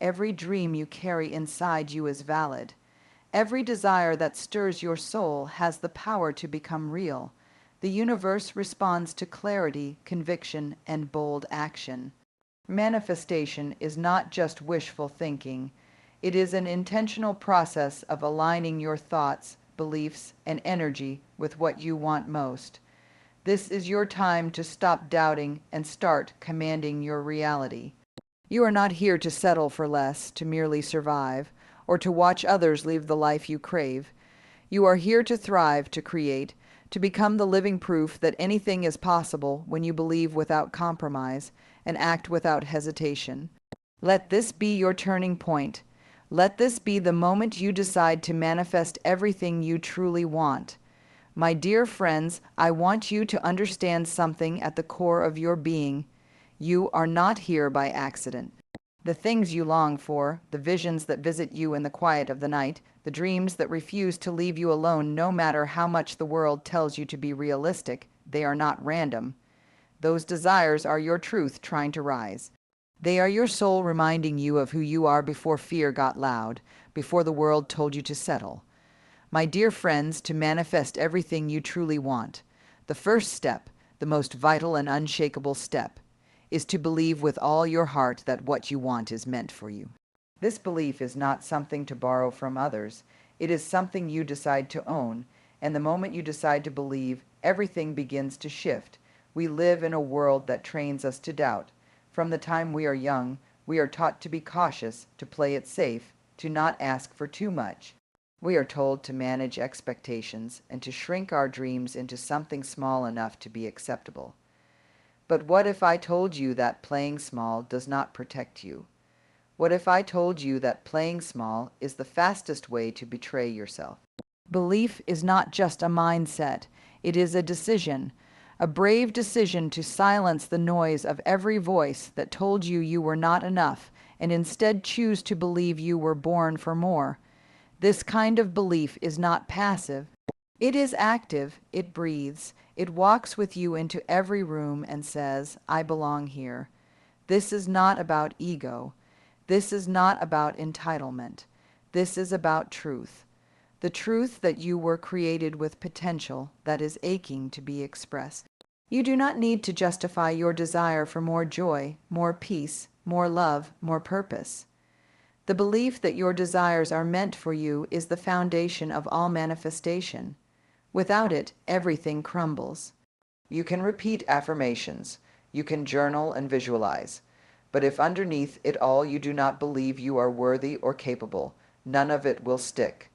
Every dream you carry inside you is valid. Every desire that stirs your soul has the power to become real. The universe responds to clarity, conviction, and bold action. Manifestation is not just wishful thinking. It is an intentional process of aligning your thoughts, beliefs, and energy with what you want most. This is your time to stop doubting and start commanding your reality. You are not here to settle for less, to merely survive, or to watch others live the life you crave. You are here to thrive, to create, to become the living proof that anything is possible when you believe without compromise and act without hesitation. Let this be your turning point. Let this be the moment you decide to manifest everything you truly want. My dear friends, I want you to understand something at the core of your being. You are not here by accident. The things you long for, the visions that visit you in the quiet of the night, the dreams that refuse to leave you alone no matter how much the world tells you to be realistic, they are not random. Those desires are your truth trying to rise. They are your soul reminding you of who you are before fear got loud, before the world told you to settle. My dear friends, to manifest everything you truly want, the first step, the most vital and unshakable step, is to believe with all your heart that what you want is meant for you. This belief is not something to borrow from others. It is something you decide to own, and the moment you decide to believe, everything begins to shift. We live in a world that trains us to doubt. From the time we are young, we are taught to be cautious, to play it safe, to not ask for too much. We are told to manage expectations and to shrink our dreams into something small enough to be acceptable. But what if I told you that playing small does not protect you? What if I told you that playing small is the fastest way to betray yourself? Belief is not just a mindset. It is a decision, a brave decision to silence the noise of every voice that told you you were not enough and instead choose to believe you were born for more. This kind of belief is not passive. It is active, it breathes, it walks with you into every room and says, I belong here. This is not about ego. This is not about entitlement. This is about truth. The truth that you were created with potential that is aching to be expressed. You do not need to justify your desire for more joy, more peace, more love, more purpose. The belief that your desires are meant for you is the foundation of all manifestation. Without it, everything crumbles. You can repeat affirmations. You can journal and visualize. But if underneath it all you do not believe you are worthy or capable, none of it will stick.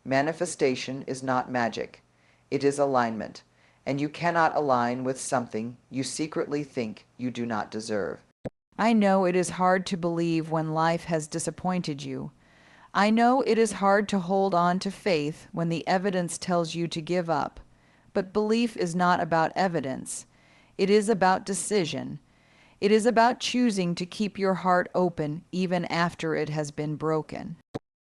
Manifestation is not magic. It is alignment. And you cannot align with something you secretly think you do not deserve. I know it is hard to believe when life has disappointed you. I know it is hard to hold on to faith when the evidence tells you to give up. But belief is not about evidence. It is about decision. It is about choosing to keep your heart open even after it has been broken.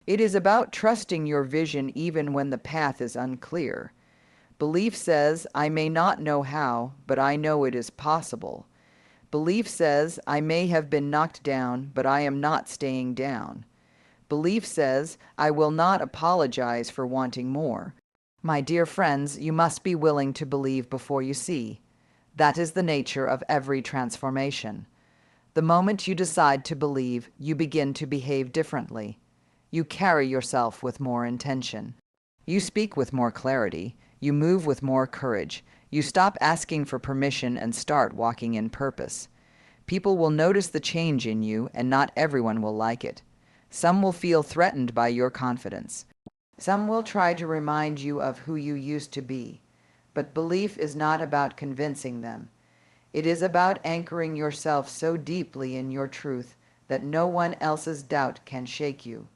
It is about trusting your vision even when the path is unclear. Belief says, I may not know how, but I know it is possible. Belief says, I may have been knocked down, but I am not staying down. Belief says, I will not apologize for wanting more. My dear friends, you must be willing to believe before you see. That is the nature of every transformation. The moment you decide to believe, you begin to behave differently. You carry yourself with more intention. You speak with more clarity. You move with more courage. You stop asking for permission and start walking in purpose. People will notice the change in you, and not everyone will like it. Some will feel threatened by your confidence. Some will try to remind you of who you used to be. But belief is not about convincing them. It is about anchoring yourself so deeply in your truth that no one else's doubt can shake you.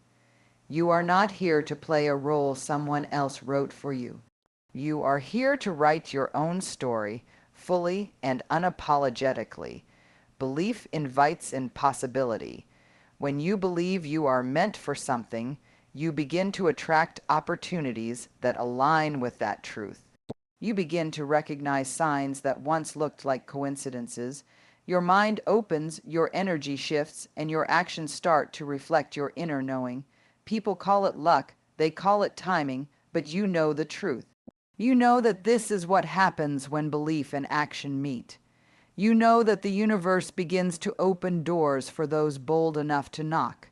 You are not here to play a role someone else wrote for you. You are here to write your own story fully and unapologetically. Belief invites in possibility. When you believe you are meant for something, you begin to attract opportunities that align with that truth. You begin to recognize signs that once looked like coincidences. Your mind opens, your energy shifts, and your actions start to reflect your inner knowing. People call it luck, they call it timing, but you know the truth. You know that this is what happens when belief and action meet. You know that the universe begins to open doors for those bold enough to knock.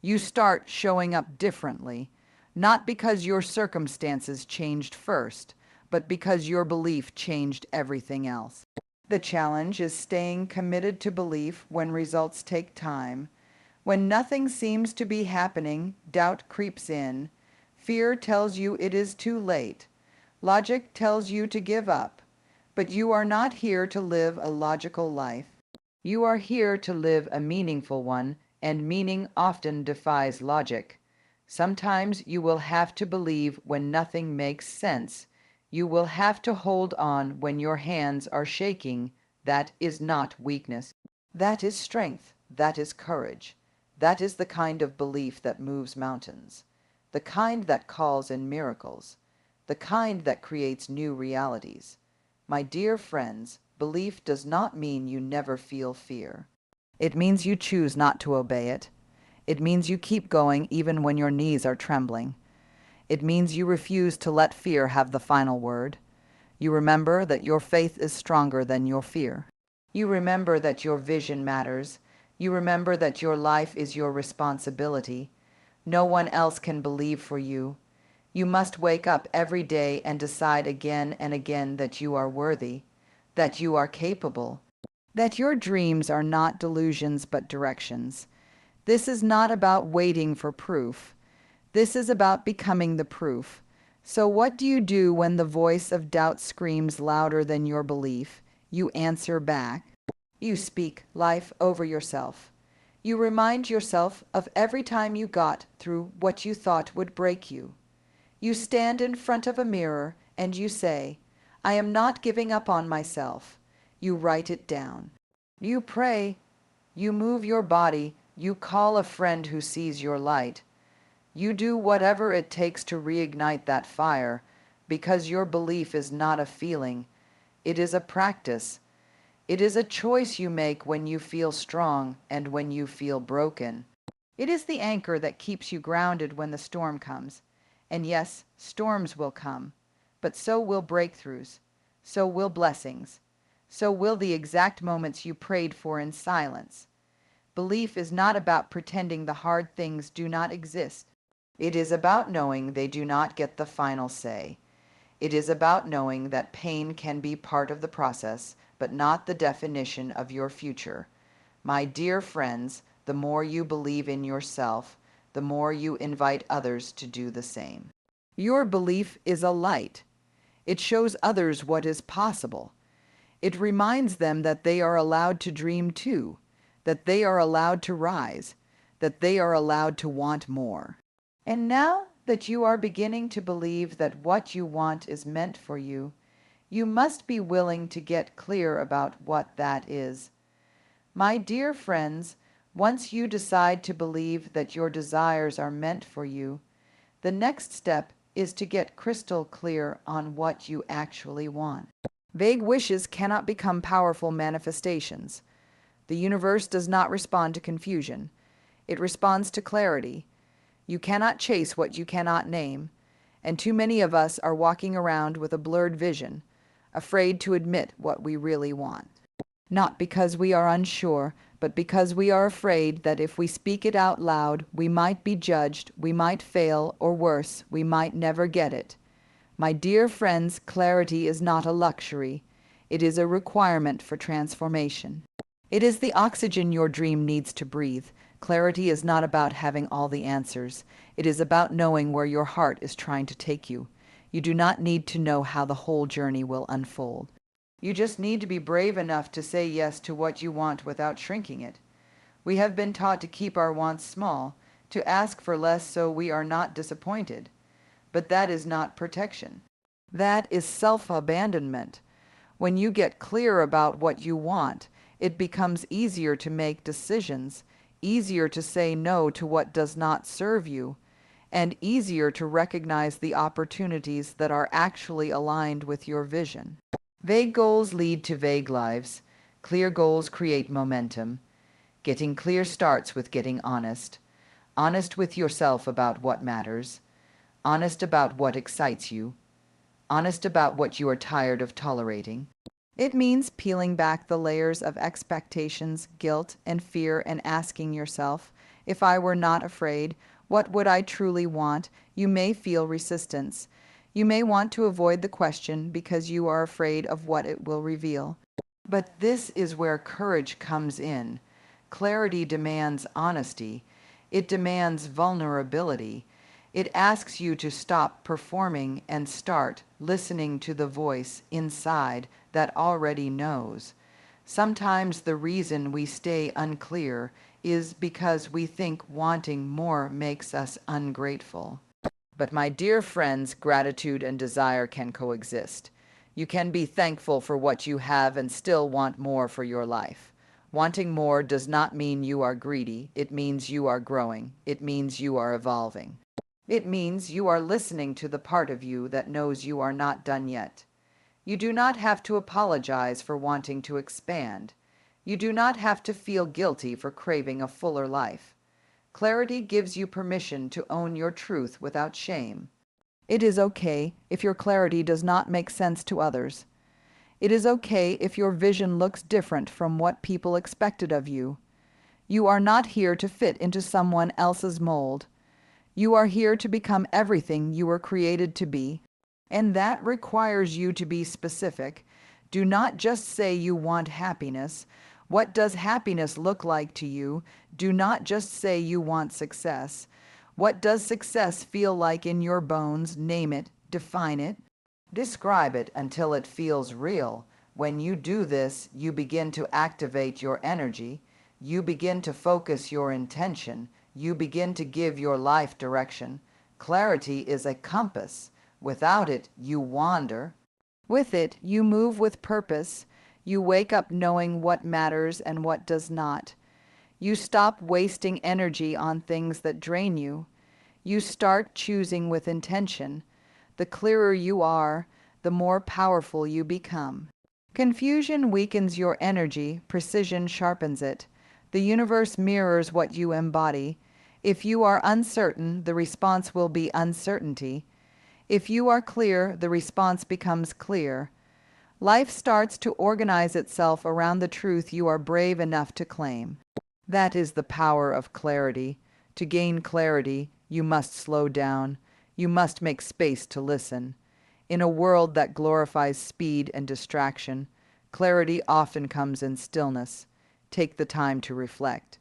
You start showing up differently, not because your circumstances changed first, but because your belief changed everything else. The challenge is staying committed to belief when results take time. When nothing seems to be happening, doubt creeps in. Fear tells you it is too late. Logic tells you to give up. But you are not here to live a logical life. You are here to live a meaningful one, and meaning often defies logic. Sometimes you will have to believe when nothing makes sense. You will have to hold on when your hands are shaking. That is not weakness. That is strength. That is courage. That is the kind of belief that moves mountains. The kind that calls in miracles. The kind that creates new realities. My dear friends, belief does not mean you never feel fear. It means you choose not to obey it. It means you keep going even when your knees are trembling. It means you refuse to let fear have the final word. You remember that your faith is stronger than your fear. You remember that your vision matters. You remember that your life is your responsibility. No one else can believe for you. You must wake up every day and decide again and again that you are worthy, that you are capable, that your dreams are not delusions but directions. This is not about waiting for proof. This is about becoming the proof. So what do you do when the voice of doubt screams louder than your belief? You answer back. You speak life over yourself. You remind yourself of every time you got through what you thought would break you. You stand in front of a mirror and you say, I am not giving up on myself. You write it down. You pray. You move your body. You call a friend who sees your light. You do whatever it takes to reignite that fire, because your belief is not a feeling. It is a practice. It is a choice you make when you feel strong and when you feel broken. It is the anchor that keeps you grounded when the storm comes. And yes, storms will come, but so will breakthroughs, so will blessings, so will the exact moments you prayed for in silence. Belief is not about pretending the hard things do not exist. It is about knowing they do not get the final say. It is about knowing that pain can be part of the process, but not the definition of your future. My dear friends, the more you believe in yourself, the more you invite others to do the same. Your belief is a light. It shows others what is possible. It reminds them that they are allowed to dream too, that they are allowed to rise, that they are allowed to want more. And now that you are beginning to believe that what you want is meant for you, you must be willing to get clear about what that is. My dear friends, once you decide to believe that your desires are meant for you, the next step is to get crystal clear on what you actually want. Vague wishes cannot become powerful manifestations. The universe does not respond to confusion. It responds to clarity. You cannot chase what you cannot name, and too many of us are walking around with a blurred vision, afraid to admit what we really want. Not because we are unsure, but because we are afraid that if we speak it out loud, we might be judged, we might fail, or worse, we might never get it. My dear friends, clarity is not a luxury. It is a requirement for transformation. It is the oxygen your dream needs to breathe. Clarity is not about having all the answers. It is about knowing where your heart is trying to take you. You do not need to know how the whole journey will unfold. You just need to be brave enough to say yes to what you want without shrinking it. We have been taught to keep our wants small, to ask for less so we are not disappointed. But that is not protection. That is self-abandonment. When you get clear about what you want, it becomes easier to make decisions, easier to say no to what does not serve you, and easier to recognize the opportunities that are actually aligned with your vision. Vague goals lead to vague lives. Clear goals create momentum. Getting clear starts with getting honest. Honest with yourself about what matters. Honest about what excites you. Honest about what you are tired of tolerating. It means peeling back the layers of expectations, guilt, and fear and asking yourself, if I were not afraid, what would I truly want? You may feel resistance. You may want to avoid the question because you are afraid of what it will reveal. But this is where courage comes in. Clarity demands honesty. It demands vulnerability. It asks you to stop performing and start listening to the voice inside that already knows. Sometimes the reason we stay unclear is because we think wanting more makes us ungrateful. But my dear friends, gratitude and desire can coexist. You can be thankful for what you have and still want more for your life. Wanting more does not mean you are greedy. It means you are growing. It means you are evolving. It means you are listening to the part of you that knows you are not done yet. You do not have to apologize for wanting to expand. You do not have to feel guilty for craving a fuller life. Clarity gives you permission to own your truth without shame. It is okay if your clarity does not make sense to others. It is okay if your vision looks different from what people expected of you. You are not here to fit into someone else's mold. You are here to become everything you were created to be, and that requires you to be specific. Do not just say you want happiness. What does happiness look like to you? Do not just say you want success. What does success feel like in your bones? Name it, define it, describe it until it feels real. When you do this, you begin to activate your energy. You begin to focus your intention. You begin to give your life direction. Clarity is a compass. Without it, you wander. With it, you move with purpose. You wake up knowing what matters and what does not. You stop wasting energy on things that drain you. You start choosing with intention. The clearer you are, the more powerful you become. Confusion weakens your energy, precision sharpens it. The universe mirrors what you embody. If you are uncertain, the response will be uncertainty. If you are clear, the response becomes clear. Life starts to organize itself around the truth you are brave enough to claim. That is the power of clarity. To gain clarity, you must slow down. You must make space to listen. In a world that glorifies speed and distraction, clarity often comes in stillness. Take the time to reflect.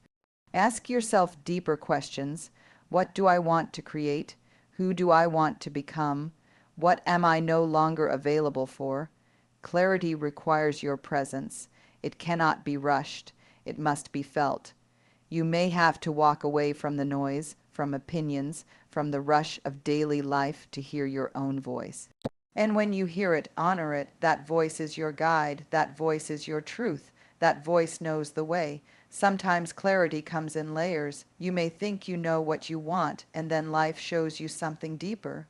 Ask yourself deeper questions. What do I want to create? Who do I want to become? What am I no longer available for? Clarity requires your presence. It cannot be rushed. It must be felt. You may have to walk away from the noise, from opinions, from the rush of daily life to hear your own voice. And when you hear it, honor it. That voice is your guide. That voice is your truth. That voice knows the way. Sometimes clarity comes in layers. You may think you know what you want, and then life shows you something deeper.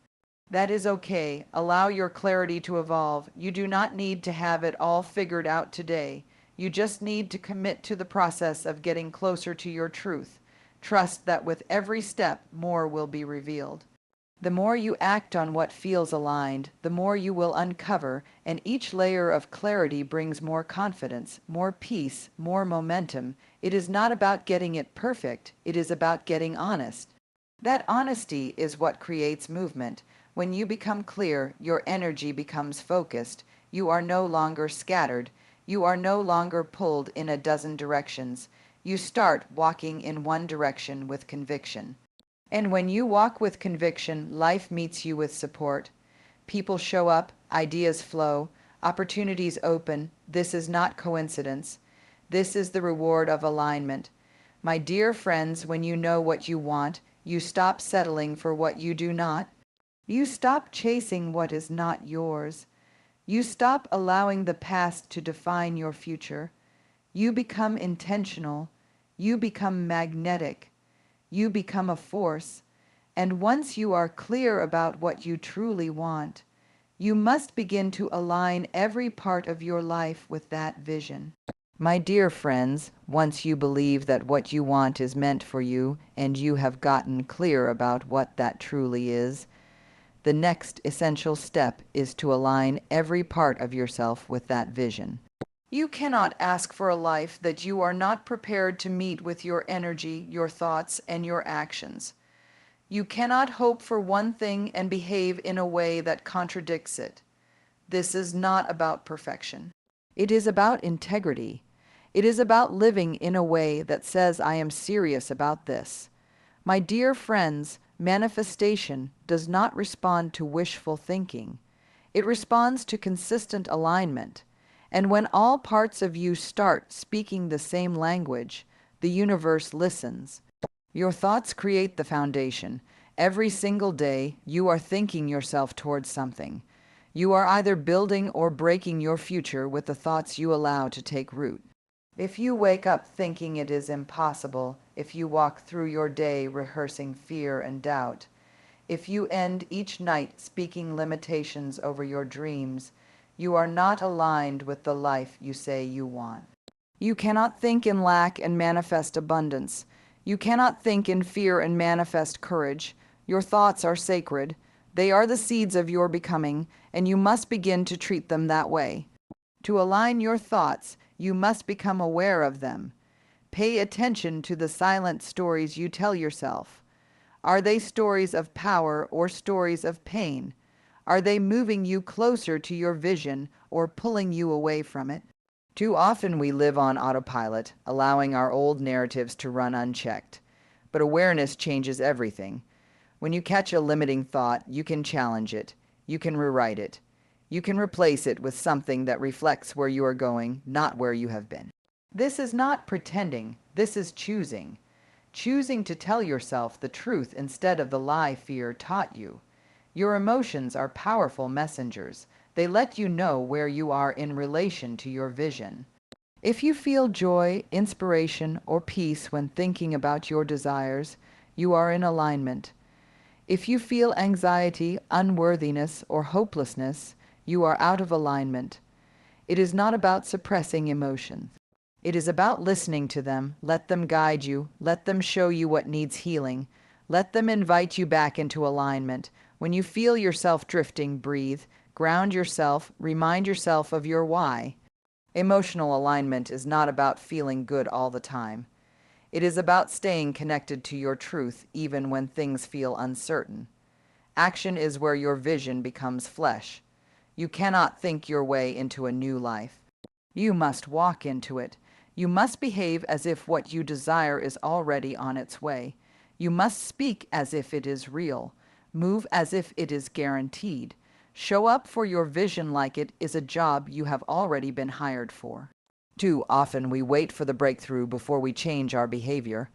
That is okay. Allow your clarity to evolve. You do not need to have it all figured out today. You just need to commit to the process of getting closer to your truth. Trust that with every step, more will be revealed. The more you act on what feels aligned, the more you will uncover, and each layer of clarity brings more confidence, more peace, more momentum. It is not about getting it perfect, it is about getting honest. That honesty is what creates movement. When you become clear, your energy becomes focused. You are no longer scattered. You are no longer pulled in a dozen directions. You start walking in one direction with conviction. And when you walk with conviction, life meets you with support. People show up, ideas flow, opportunities open. This is not coincidence. This is the reward of alignment. My dear friends, when you know what you want, you stop settling for what you do not. You stop chasing what is not yours. You stop allowing the past to define your future. You become intentional. You become magnetic. You become a force. And once you are clear about what you truly want, you must begin to align every part of your life with that vision. My dear friends, once you believe that what you want is meant for you and you have gotten clear about what that truly is, the next essential step is to align every part of yourself with that vision. You cannot ask for a life that you are not prepared to meet with your energy, your thoughts, and your actions. You cannot hope for one thing and behave in a way that contradicts it. This is not about perfection. It is about integrity. It is about living in a way that says, I am serious about this. My dear friends, manifestation does not respond to wishful thinking. It responds to consistent alignment. And when all parts of you start speaking the same language, the universe listens. Your thoughts create the foundation. Every single day, you are thinking yourself towards something. You are either building or breaking your future with the thoughts you allow to take root. If you wake up thinking it is impossible, if you walk through your day rehearsing fear and doubt, if you end each night speaking limitations over your dreams, you are not aligned with the life you say you want. You cannot think in lack and manifest abundance. You cannot think in fear and manifest courage. Your thoughts are sacred. They are the seeds of your becoming, and you must begin to treat them that way. To align your thoughts, you must become aware of them. Pay attention to the silent stories you tell yourself. Are they stories of power or stories of pain? Are they moving you closer to your vision or pulling you away from it? Too often we live on autopilot, allowing our old narratives to run unchecked. But awareness changes everything. When you catch a limiting thought, you can challenge it. You can rewrite it. You can replace it with something that reflects where you are going, not where you have been. This is not pretending. This is choosing. Choosing to tell yourself the truth instead of the lie fear taught you. Your emotions are powerful messengers. They let you know where you are in relation to your vision. If you feel joy, inspiration, or peace when thinking about your desires, you are in alignment. If you feel anxiety, unworthiness, or hopelessness, you are out of alignment. It is not about suppressing emotions. It is about listening to them. Let them guide you. Let them show you what needs healing. Let them invite you back into alignment. When you feel yourself drifting, breathe, ground yourself, remind yourself of your why. Emotional alignment is not about feeling good all the time. It is about staying connected to your truth even when things feel uncertain. Action is where your vision becomes flesh. You cannot think your way into a new life. You must walk into it. You must behave as if what you desire is already on its way. You must speak as if it is real. Move as if it is guaranteed. Show up for your vision like it is a job you have already been hired for. Too often we wait for the breakthrough before we change our behavior.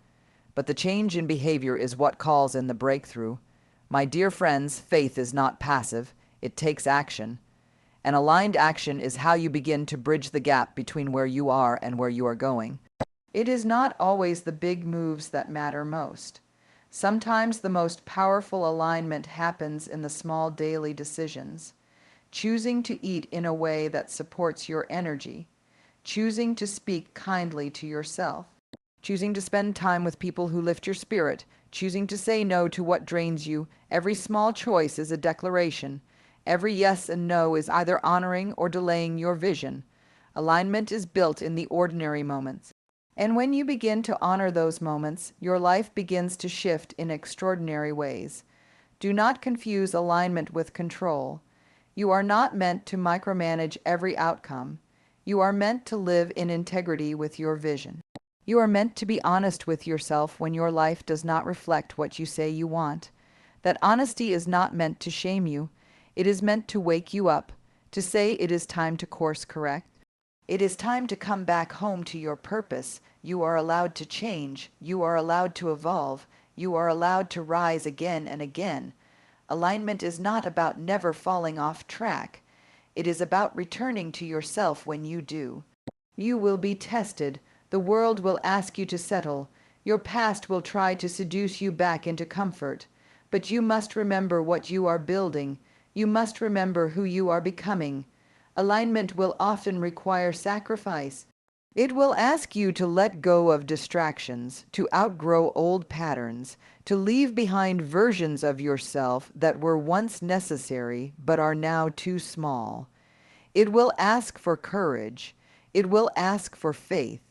But the change in behavior is what calls in the breakthrough. My dear friends, faith is not passive. It takes action. And aligned action is how you begin to bridge the gap between where you are and where you are going. It is not always the big moves that matter most. Sometimes the most powerful alignment happens in the small daily decisions. Choosing to eat in a way that supports your energy. Choosing to speak kindly to yourself. Choosing to spend time with people who lift your spirit. Choosing to say no to what drains you. Every small choice is a declaration. Every yes and no is either honoring or delaying your vision. Alignment is built in the ordinary moments. And when you begin to honor those moments, your life begins to shift in extraordinary ways. Do not confuse alignment with control. You are not meant to micromanage every outcome. You are meant to live in integrity with your vision. You are meant to be honest with yourself when your life does not reflect what you say you want. That honesty is not meant to shame you. It is meant to wake you up, to say it is time to course correct. It is time to come back home to your purpose. You are allowed to change. You are allowed to evolve. You are allowed to rise again and again. Alignment is not about never falling off track. It is about returning to yourself when you do. You will be tested. The world will ask you to settle. Your past will try to seduce you back into comfort. But you must remember what you are building. You must remember who you are becoming. Alignment will often require sacrifice. It will ask you to let go of distractions, to outgrow old patterns, to leave behind versions of yourself that were once necessary but are now too small. It will ask for courage. It will ask for faith.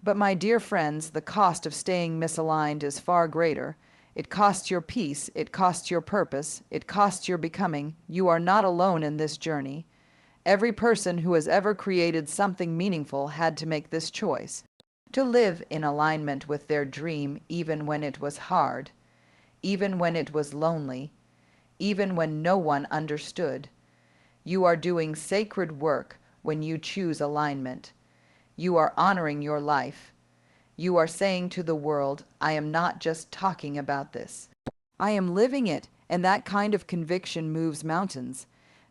But my dear friends, the cost of staying misaligned is far greater. It costs your peace, it costs your purpose, it costs your becoming. You are not alone in this journey. Every person who has ever created something meaningful had to make this choice, to live in alignment with their dream even when it was hard, even when it was lonely, even when no one understood. You are doing sacred work when you choose alignment. You are honoring your life. You are saying to the world, I am not just talking about this. I am living it, and that kind of conviction moves mountains.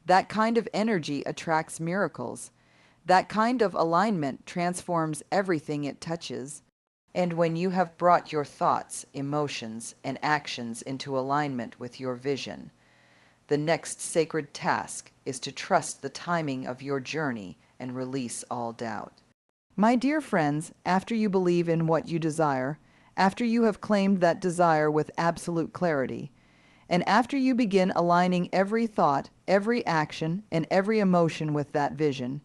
That kind of energy attracts miracles. That kind of alignment transforms everything it touches. And when you have brought your thoughts, emotions, and actions into alignment with your vision, the next sacred task is to trust the timing of your journey and release all doubt. My dear friends, after you believe in what you desire, after you have claimed that desire with absolute clarity, and after you begin aligning every thought, every action, and every emotion with that vision,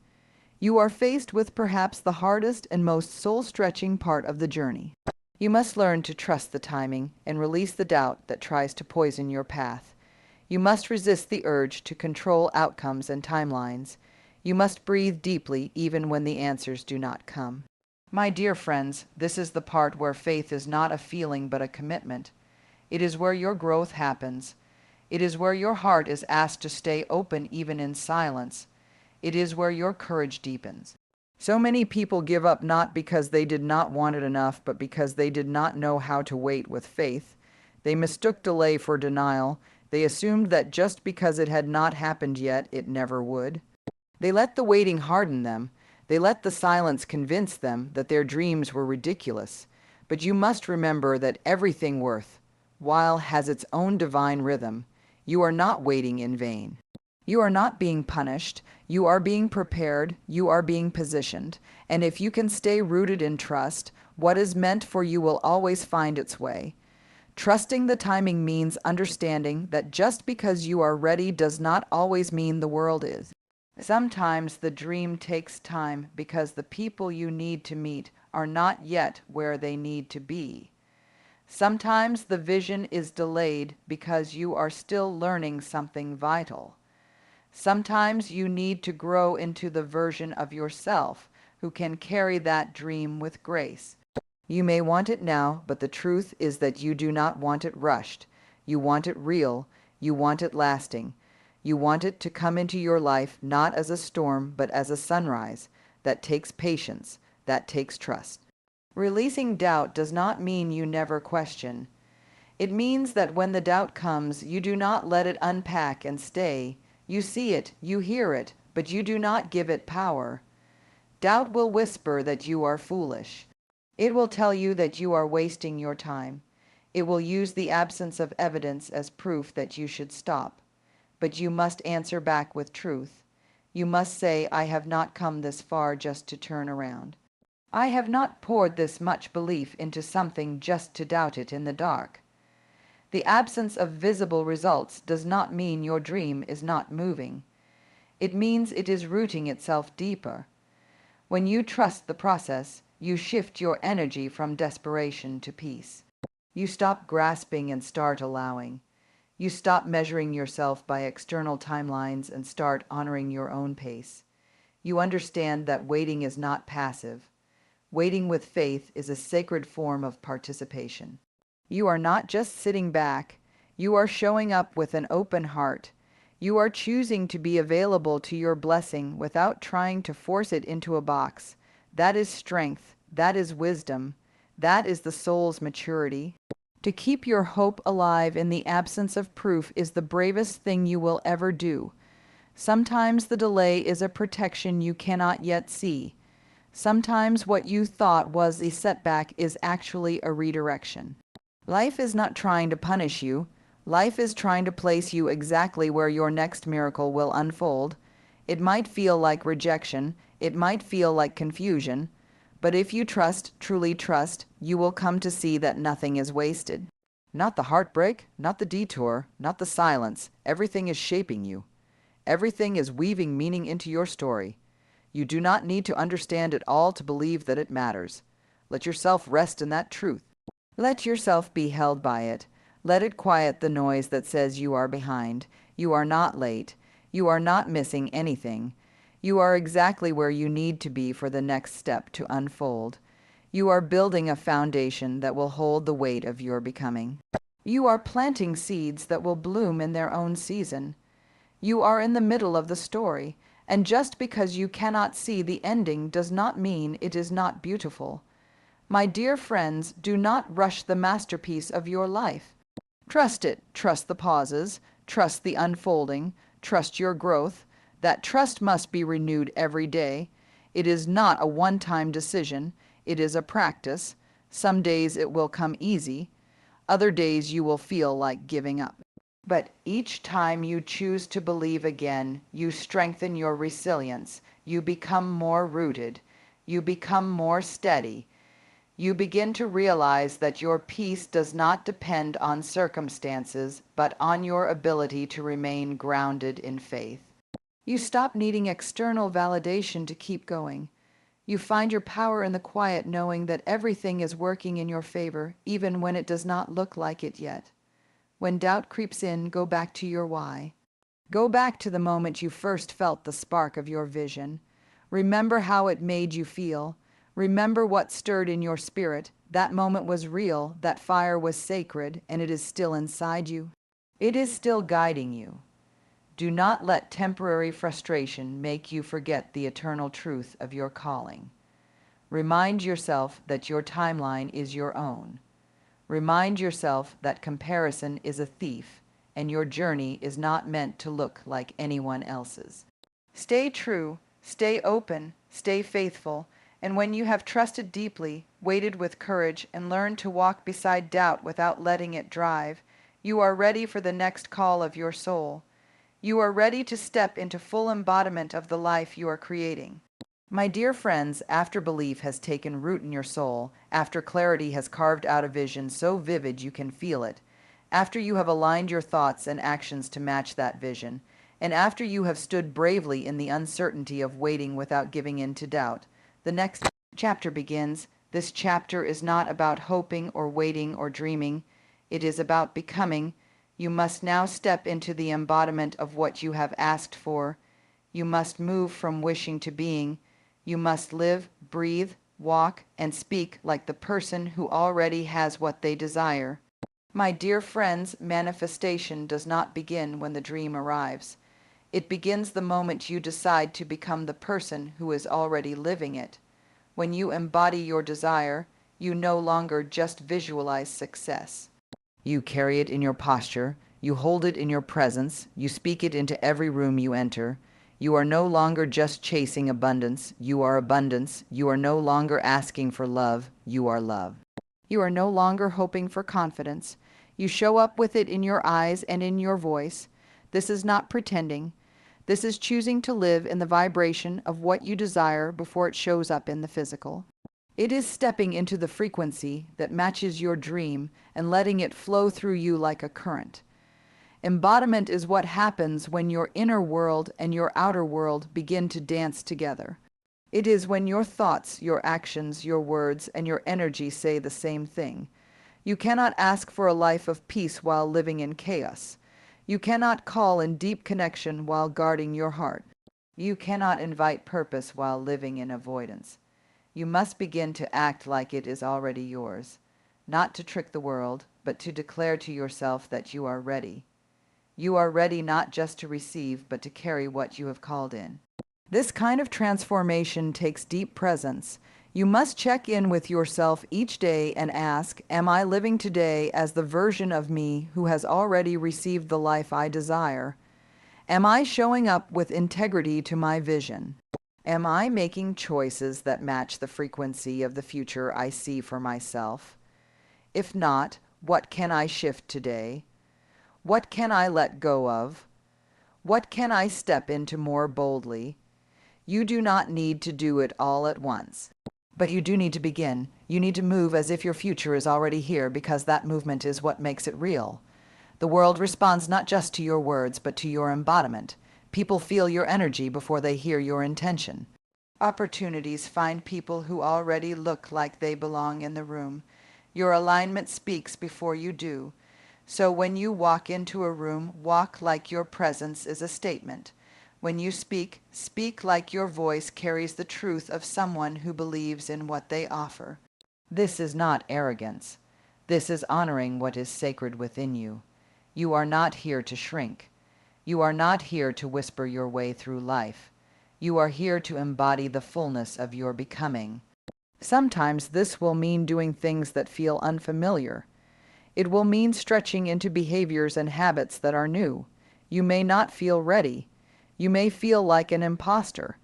you are faced with perhaps the hardest and most soul-stretching part of the journey. You must learn to trust the timing and release the doubt that tries to poison your path. You must resist the urge to control outcomes and timelines. You must breathe deeply even when the answers do not come. My dear friends, this is the part where faith is not a feeling but a commitment. It is where your growth happens. It is where your heart is asked to stay open even in silence. It is where your courage deepens. So many people give up not because they did not want it enough, but because they did not know how to wait with faith. They mistook delay for denial. They assumed that just because it had not happened yet, it never would. They let the waiting harden them. They let the silence convince them that their dreams were ridiculous. But you must remember that everything worthwhile has its own divine rhythm. You are not waiting in vain. You are not being punished. You are being prepared. You are being positioned. And if you can stay rooted in trust, what is meant for you will always find its way. Trusting the timing means understanding that just because you are ready does not always mean the world is. Sometimes the dream takes time because the people you need to meet are not yet where they need to be. Sometimes the vision is delayed because you are still learning something vital. Sometimes you need to grow into the version of yourself who can carry that dream with grace. You may want it now, but the truth is that you do not want it rushed. You want it real. You want it lasting. You want it to come into your life not as a storm, but as a sunrise that takes patience, that takes trust. Releasing doubt does not mean you never question. It means that when the doubt comes, you do not let it unpack and stay. You see it, you hear it, but you do not give it power. Doubt will whisper that you are foolish. It will tell you that you are wasting your time. It will use the absence of evidence as proof that you should stop. But you must answer back with truth. You must say, I have not come this far just to turn around. I have not poured this much belief into something just to doubt it in the dark. The absence of visible results does not mean your dream is not moving. It means it is rooting itself deeper. When you trust the process, you shift your energy from desperation to peace. You stop grasping and start allowing. You stop measuring yourself by external timelines and start honoring your own pace. You understand that waiting is not passive. Waiting with faith is a sacred form of participation. You are not just sitting back. You are showing up with an open heart. You are choosing to be available to your blessing without trying to force it into a box. That is strength. That is wisdom. That is the soul's maturity. To keep your hope alive in the absence of proof is the bravest thing you will ever do. Sometimes the delay is a protection you cannot yet see. Sometimes what you thought was a setback is actually a redirection. Life is not trying to punish you. Life is trying to place you exactly where your next miracle will unfold. It might feel like rejection. It might feel like confusion. But if you trust, truly trust, you will come to see that nothing is wasted. Not the heartbreak, not the detour, not the silence. Everything is shaping you. Everything is weaving meaning into your story. You do not need to understand it all to believe that it matters. Let yourself rest in that truth. Let yourself be held by it. Let it quiet the noise that says you are behind. You are not late. You are not missing anything. You are exactly where you need to be for the next step to unfold. You are building a foundation that will hold the weight of your becoming. You are planting seeds that will bloom in their own season. You are in the middle of the story, and just because you cannot see the ending does not mean it is not beautiful. My dear friends, do not rush the masterpiece of your life. Trust it. Trust the pauses. Trust the unfolding. Trust your growth. That trust must be renewed every day. It is not a one-time decision. It is a practice. Some days it will come easy. Other days you will feel like giving up. But each time you choose to believe again, you strengthen your resilience. You become more rooted. You become more steady. You begin to realize that your peace does not depend on circumstances, but on your ability to remain grounded in faith. You stop needing external validation to keep going. You find your power in the quiet, knowing that everything is working in your favor, even when it does not look like it yet. When doubt creeps in, go back to your why. Go back to the moment you first felt the spark of your vision. Remember how it made you feel. Remember what stirred in your spirit. That moment was real, that fire was sacred, and it is still inside you. It is still guiding you. Do not let temporary frustration make you forget the eternal truth of your calling. Remind yourself that your timeline is your own. Remind yourself that comparison is a thief, and your journey is not meant to look like anyone else's. Stay true, stay open, stay faithful, and when you have trusted deeply, waited with courage, and learned to walk beside doubt without letting it drive, you are ready for the next call of your soul. You are ready to step into full embodiment of the life you are creating. My dear friends, after belief has taken root in your soul, after clarity has carved out a vision so vivid you can feel it, after you have aligned your thoughts and actions to match that vision, and after you have stood bravely in the uncertainty of waiting without giving in to doubt, the next chapter begins. This chapter is not about hoping or waiting or dreaming. It is about becoming. You must now step into the embodiment of what you have asked for. You must move from wishing to being. You must live, breathe, walk, and speak like the person who already has what they desire. My dear friends, manifestation does not begin when the dream arrives. It begins the moment you decide to become the person who is already living it. When you embody your desire, you no longer just visualize success. You carry it in your posture, you hold it in your presence, you speak it into every room you enter. You are no longer just chasing abundance, you are abundance. You are no longer asking for love, you are love. You are no longer hoping for confidence. You show up with it in your eyes and in your voice. This is not pretending. This is choosing to live in the vibration of what you desire before it shows up in the physical. It is stepping into the frequency that matches your dream and letting it flow through you like a current. Embodiment is what happens when your inner world and your outer world begin to dance together. It is when your thoughts, your actions, your words, and your energy say the same thing. You cannot ask for a life of peace while living in chaos. You cannot call in deep connection while guarding your heart. You cannot invite purpose while living in avoidance. You must begin to act like it is already yours, not to trick the world, but to declare to yourself that you are ready. You are ready not just to receive, but to carry what you have called in. This kind of transformation takes deep presence. You must check in with yourself each day and ask, am I living today as the version of me who has already received the life I desire? Am I showing up with integrity to my vision? Am I making choices that match the frequency of the future I see for myself? If not, what can I shift today? What can I let go of? What can I step into more boldly? You do not need to do it all at once. But you do need to begin. You need to move as if your future is already here, because that movement is what makes it real. The world responds not just to your words, but to your embodiment. People feel your energy before they hear your intention. Opportunities find people who already look like they belong in the room. Your alignment speaks before you do. So when you walk into a room, walk like your presence is a statement. When you speak, speak like your voice carries the truth of someone who believes in what they offer. This is not arrogance. This is honoring what is sacred within you. You are not here to shrink. You are not here to whisper your way through life. You are here to embody the fullness of your becoming. Sometimes this will mean doing things that feel unfamiliar. It will mean stretching into behaviors and habits that are new. You may not feel ready. You may feel like an imposter.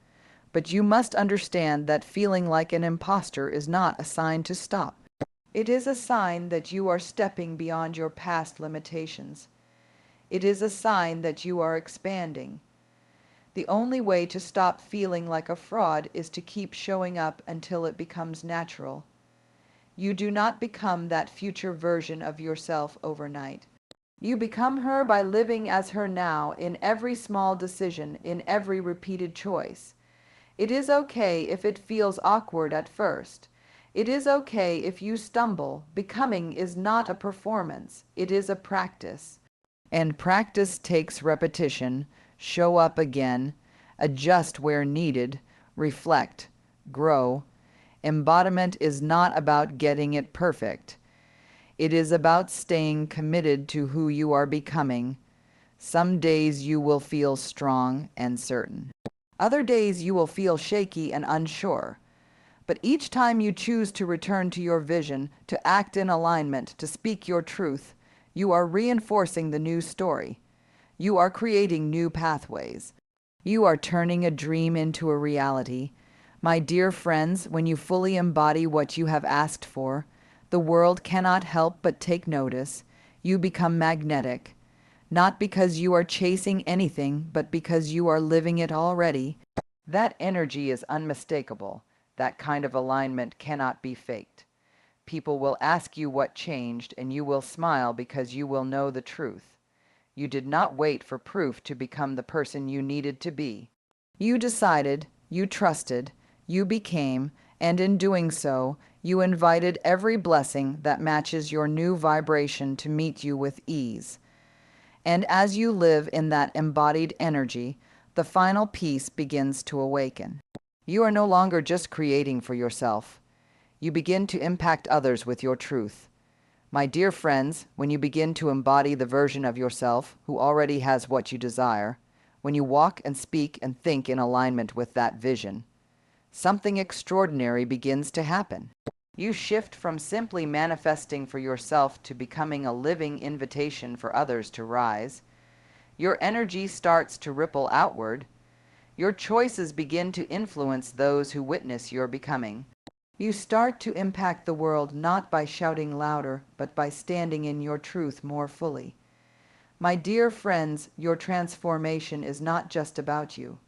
But you must understand that feeling like an imposter is not a sign to stop. It is a sign that you are stepping beyond your past limitations. It is a sign that you are expanding. The only way to stop feeling like a fraud is to keep showing up until it becomes natural. You do not become that future version of yourself overnight. You become her by living as her now, in every small decision, in every repeated choice. It is okay if it feels awkward at first. It is okay if you stumble. Becoming is not a performance, it is a practice. And practice takes repetition. Show up again, adjust where needed, reflect, grow. Embodiment is not about getting it perfect. It is about staying committed to who you are becoming. Some days you will feel strong and certain. Other days you will feel shaky and unsure. But each time you choose to return to your vision, to act in alignment, to speak your truth, you are reinforcing the new story. You are creating new pathways. You are turning a dream into a reality. My dear friends, when you fully embody what you have asked for, the world cannot help but take notice. You become magnetic, not because you are chasing anything, but because you are living it already. That energy is unmistakable. That kind of alignment cannot be faked. People will ask you what changed, and you will smile because you will know the truth. You did not wait for proof to become the person you needed to be. You decided, you trusted, you became, and in doing so, you invited every blessing that matches your new vibration to meet you with ease. And as you live in that embodied energy, the final piece begins to awaken. You are no longer just creating for yourself. You begin to impact others with your truth. My dear friends, when you begin to embody the version of yourself who already has what you desire, when you walk and speak and think in alignment with that vision, something extraordinary begins to happen. You shift from simply manifesting for yourself to becoming a living invitation for others to rise. Your energy starts to ripple outward. Your choices begin to influence those who witness your becoming. You start to impact the world not by shouting louder, but by standing in your truth more fully. My dear friends, your transformation is not just about you.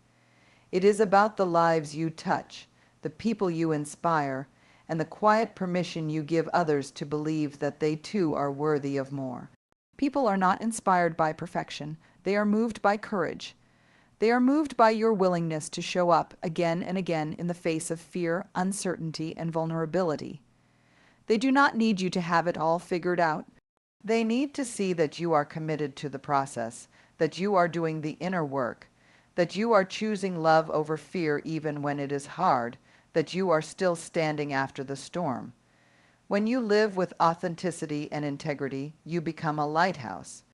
It is about the lives you touch, the people you inspire, and the quiet permission you give others to believe that they too are worthy of more. People are not inspired by perfection. They are moved by courage. They are moved by your willingness to show up again and again in the face of fear, uncertainty, and vulnerability. They do not need you to have it all figured out. They need to see that you are committed to the process, that you are doing the inner work, that you are choosing love over fear even when it is hard, that you are still standing after the storm. When you live with authenticity and integrity, you become a lighthouse.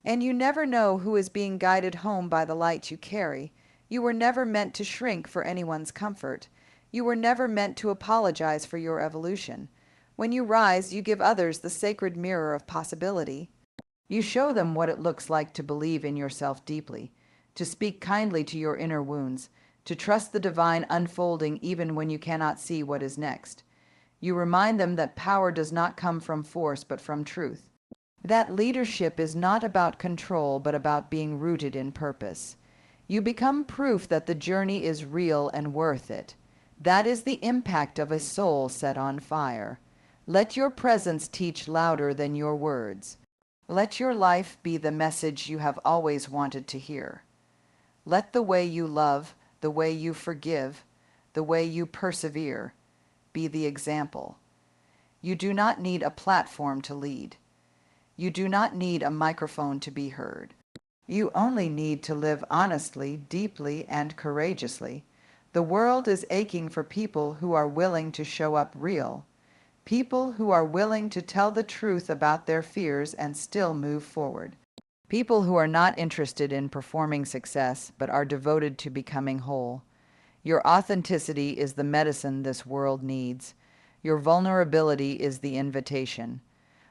And you never know who is being guided home by the light you carry. You were never meant to shrink for anyone's comfort. You were never meant to apologize for your evolution. When you rise, you give others the sacred mirror of possibility. You show them what it looks like to believe in yourself deeply, to speak kindly to your inner wounds, to trust the divine unfolding even when you cannot see what is next. You remind them that power does not come from force but from truth. That leadership is not about control, but about being rooted in purpose. You become proof that the journey is real and worth it. That is the impact of a soul set on fire. Let your presence teach louder than your words. Let your life be the message you have always wanted to hear. Let the way you love, the way you forgive, the way you persevere, be the example. You do not need a platform to lead. You do not need a microphone to be heard. You only need to live honestly, deeply, and courageously. The world is aching for people who are willing to show up real, people who are willing to tell the truth about their fears and still move forward. People who are not interested in performing success but are devoted to becoming whole. Your authenticity is the medicine this world needs. Your vulnerability is the invitation.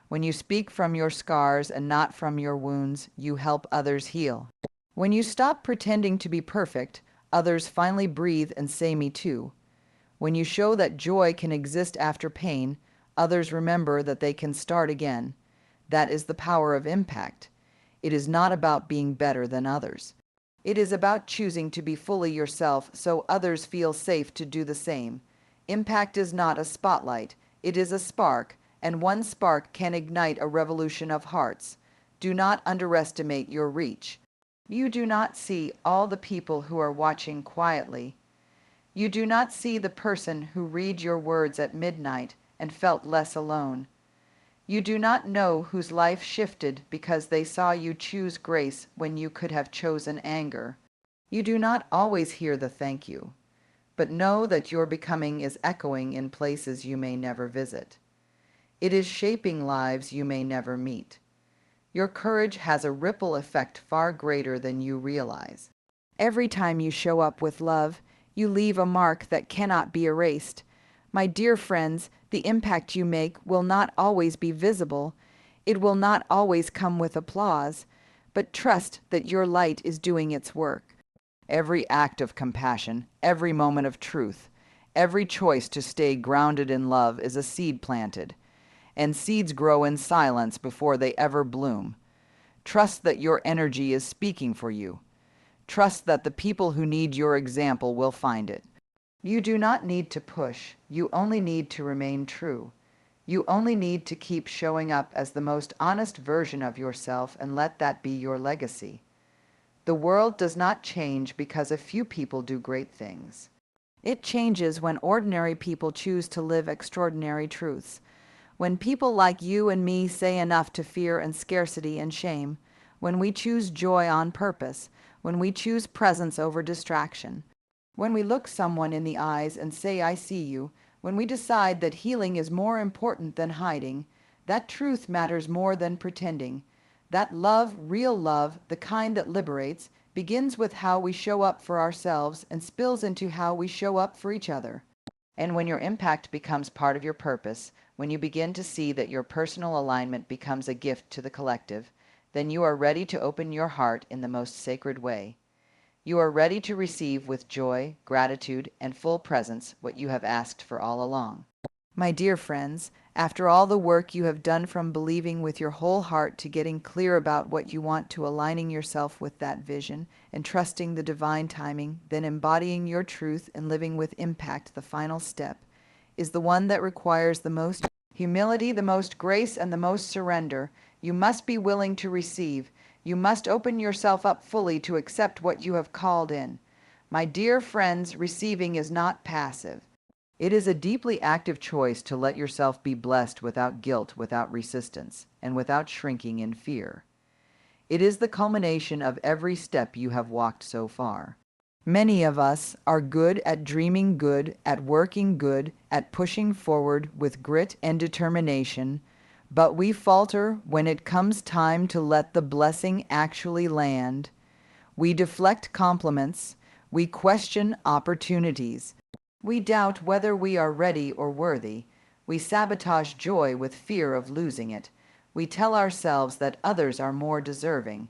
When you speak from your scars and not from your wounds, you help others heal. When you stop pretending to be perfect, others finally breathe and say me too. When you show that joy can exist after pain, others remember that they can start again. That is the power of impact. It is not about being better than others. It is about choosing to be fully yourself so others feel safe to do the same. Impact is not a spotlight, it is a spark, and one spark can ignite a revolution of hearts. Do not underestimate your reach. You do not see all the people who are watching quietly. You do not see the person who read your words at midnight and felt less alone. You do not know whose life shifted because they saw you choose grace when you could have chosen anger. You do not always hear the thank you, but know that your becoming is echoing in places you may never visit. It is shaping lives you may never meet. Your courage has a ripple effect far greater than you realize. Every time you show up with love, you leave a mark that cannot be erased. My dear friends, the impact you make will not always be visible. It will not always come with applause, but trust that your light is doing its work. Every act of compassion, every moment of truth, every choice to stay grounded in love is a seed planted, and seeds grow in silence before they ever bloom. Trust that your energy is speaking for you. Trust that the people who need your example will find it. You do not need to push, you only need to remain true. You only need to keep showing up as the most honest version of yourself and let that be your legacy. The world does not change because a few people do great things. It changes when ordinary people choose to live extraordinary truths. When people like you and me say enough to fear and scarcity and shame, when we choose joy on purpose, when we choose presence over distraction, when we look someone in the eyes and say, I see you, when we decide that healing is more important than hiding, that truth matters more than pretending. That love, real love, the kind that liberates, begins with how we show up for ourselves and spills into how we show up for each other. And when your impact becomes part of your purpose, when you begin to see that your personal alignment becomes a gift to the collective, then you are ready to open your heart in the most sacred way. You are ready to receive with joy, gratitude, and full presence what you have asked for all along. My dear friends, after all the work you have done from believing with your whole heart to getting clear about what you want to aligning yourself with that vision and trusting the divine timing, then embodying your truth and living with impact, the final step is the one that requires the most humility, the most grace, and the most surrender. You must be willing to receive. You must open yourself up fully to accept what you have called in. My dear friends, receiving is not passive. It is a deeply active choice to let yourself be blessed without guilt, without resistance, and without shrinking in fear. It is the culmination of every step you have walked so far. Many of us are good at dreaming good, at working good, at pushing forward with grit and determination, but we falter when it comes time to let the blessing actually land. We deflect compliments. We question opportunities. We doubt whether we are ready or worthy. We sabotage joy with fear of losing it. We tell ourselves that others are more deserving.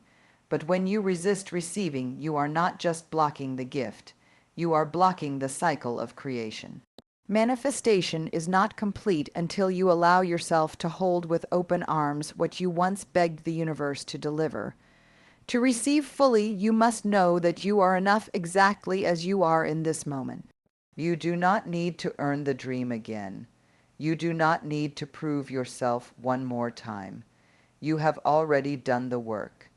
But when you resist receiving, you are not just blocking the gift. You are blocking the cycle of creation. Manifestation is not complete until you allow yourself to hold with open arms what you once begged the universe to deliver. To receive fully, you must know that you are enough exactly as you are in this moment. You do not need to earn the dream again. You do not need to prove yourself one more time. You have already done the work.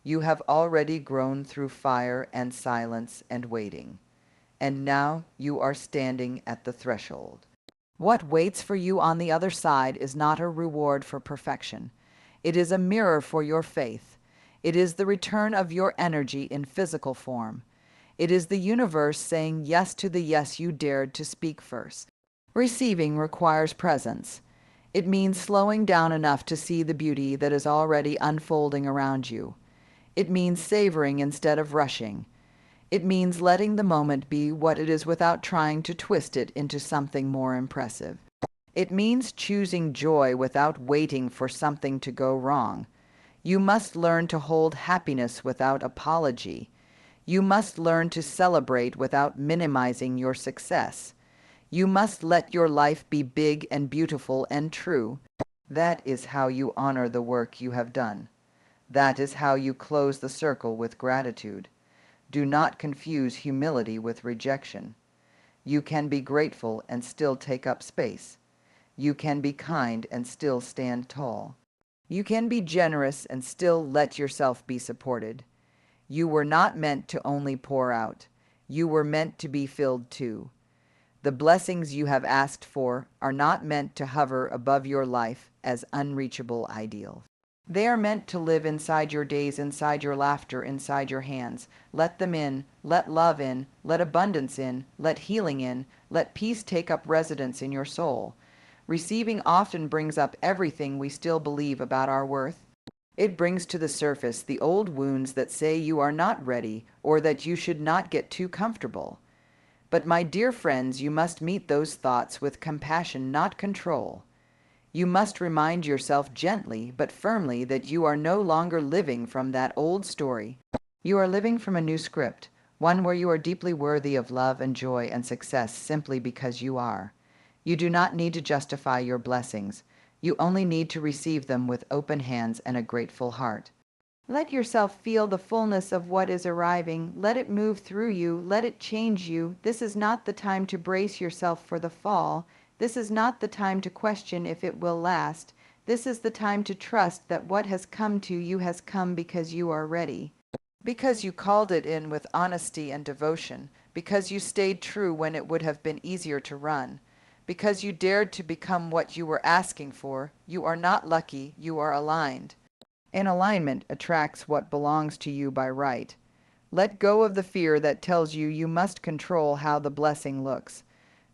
You have already grown through fire and silence and waiting. And now you are standing at the threshold. What waits for you on the other side is not a reward for perfection. It is a mirror for your faith. It is the return of your energy in physical form. It is the universe saying yes to the yes you dared to speak first. Receiving requires presence. It means slowing down enough to see the beauty that is already unfolding around you. It means savoring instead of rushing. It means letting the moment be what it is without trying to twist it into something more impressive. It means choosing joy without waiting for something to go wrong. You must learn to hold happiness without apology. You must learn to celebrate without minimizing your success. You must let your life be big and beautiful and true. That is how you honor the work you have done. That is how you close the circle with gratitude. Do not confuse humility with rejection. You can be grateful and still take up space. You can be kind and still stand tall. You can be generous and still let yourself be supported. You were not meant to only pour out. You were meant to be filled too. The blessings you have asked for are not meant to hover above your life as unreachable ideals. They are meant to live inside your days, inside your laughter, inside your hands. Let them in, let love in, let abundance in, let healing in, let peace take up residence in your soul. Receiving often brings up everything we still believe about our worth. It brings to the surface the old wounds that say you are not ready or that you should not get too comfortable. But my dear friends, you must meet those thoughts with compassion, not control. You must remind yourself gently but firmly that you are no longer living from that old story. You are living from a new script, one where you are deeply worthy of love and joy and success simply because you are. You do not need to justify your blessings. You only need to receive them with open hands and a grateful heart. Let yourself feel the fullness of what is arriving. Let it move through you. Let it change you. This is not the time to brace yourself for the fall. This is not the time to question if it will last. This is the time to trust that what has come to you has come because you are ready. Because you called it in with honesty and devotion. Because you stayed true when it would have been easier to run. Because you dared to become what you were asking for. You are not lucky, you are aligned. And alignment attracts what belongs to you by right. Let go of the fear that tells you you must control how the blessing looks.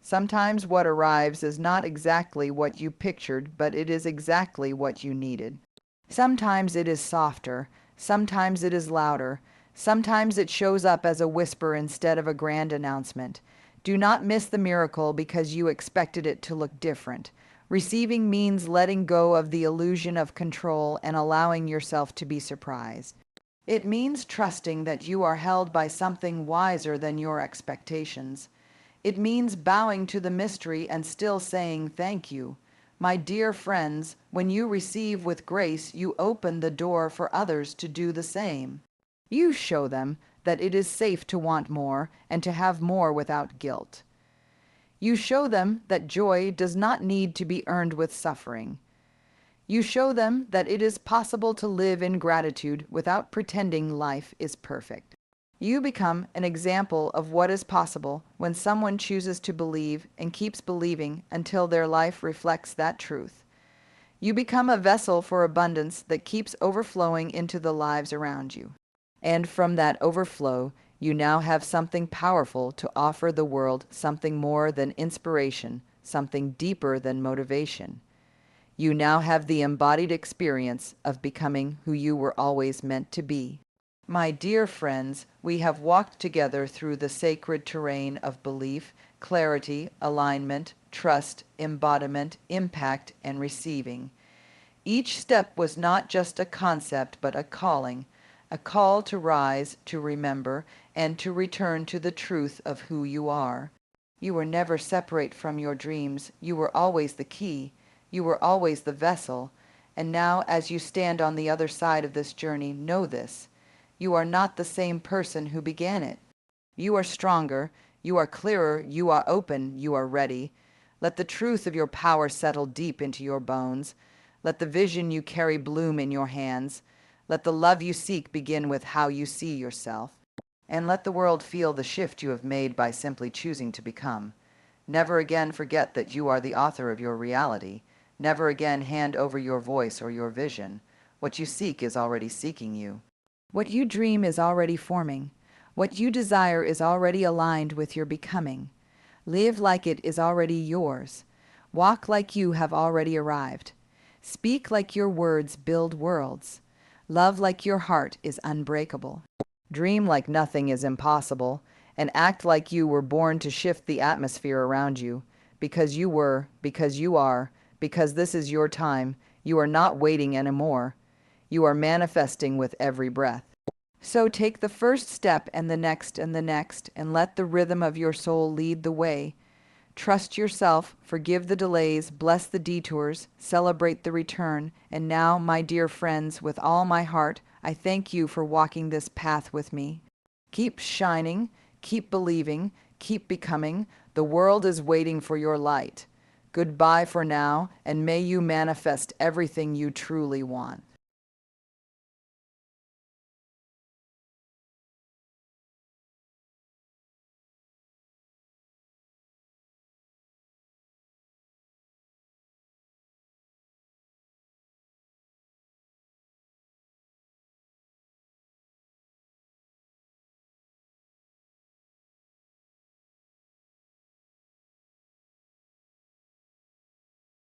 Sometimes what arrives is not exactly what you pictured, but it is exactly what you needed. Sometimes it is softer, sometimes it is louder, sometimes it shows up as a whisper instead of a grand announcement. Do not miss the miracle because you expected it to look different. Receiving means letting go of the illusion of control and allowing yourself to be surprised. It means trusting that you are held by something wiser than your expectations. It means bowing to the mystery and still saying thank you. My dear friends, when you receive with grace, you open the door for others to do the same. You show them that it is safe to want more and to have more without guilt. You show them that joy does not need to be earned with suffering. You show them that it is possible to live in gratitude without pretending life is perfect. You become an example of what is possible when someone chooses to believe and keeps believing until their life reflects that truth. You become a vessel for abundance that keeps overflowing into the lives around you. And from that overflow, you now have something powerful to offer the world, something more than inspiration, something deeper than motivation. You now have the embodied experience of becoming who you were always meant to be. My dear friends, we have walked together through the sacred terrain of belief, clarity, alignment, trust, embodiment, impact, and receiving. Each step was not just a concept, but a calling, a call to rise, to remember, and to return to the truth of who you are. You were never separate from your dreams. You were always the key. You were always the vessel. And now, as you stand on the other side of this journey, know this. You are not the same person who began it. You are stronger, You are clearer, you are open, you are ready. Let the truth of your power settle deep into your bones. Let the vision you carry bloom in your hands. Let the love you seek begin with how you see yourself. And let the world feel the shift you have made by simply choosing to become. Never again forget that you are the author of your reality. Never again hand over your voice or your vision. What you seek is already seeking you. What you dream is already forming. What you desire is already aligned with your becoming. Live like it is already yours. Walk like you have already arrived. Speak like your words build worlds. Love like your heart is unbreakable. Dream like nothing is impossible, and act like you were born to shift the atmosphere around you. Because you were, because you are, because this is your time, you are not waiting anymore. You are manifesting with every breath. So take the first step and the next and the next, and let the rhythm of your soul lead the way. Trust yourself, forgive the delays, bless the detours, celebrate the return. And now, my dear friends, with all my heart, I thank you for walking this path with me. Keep shining, keep believing, keep becoming. The world is waiting for your light. Goodbye for now, and may you manifest everything you truly want.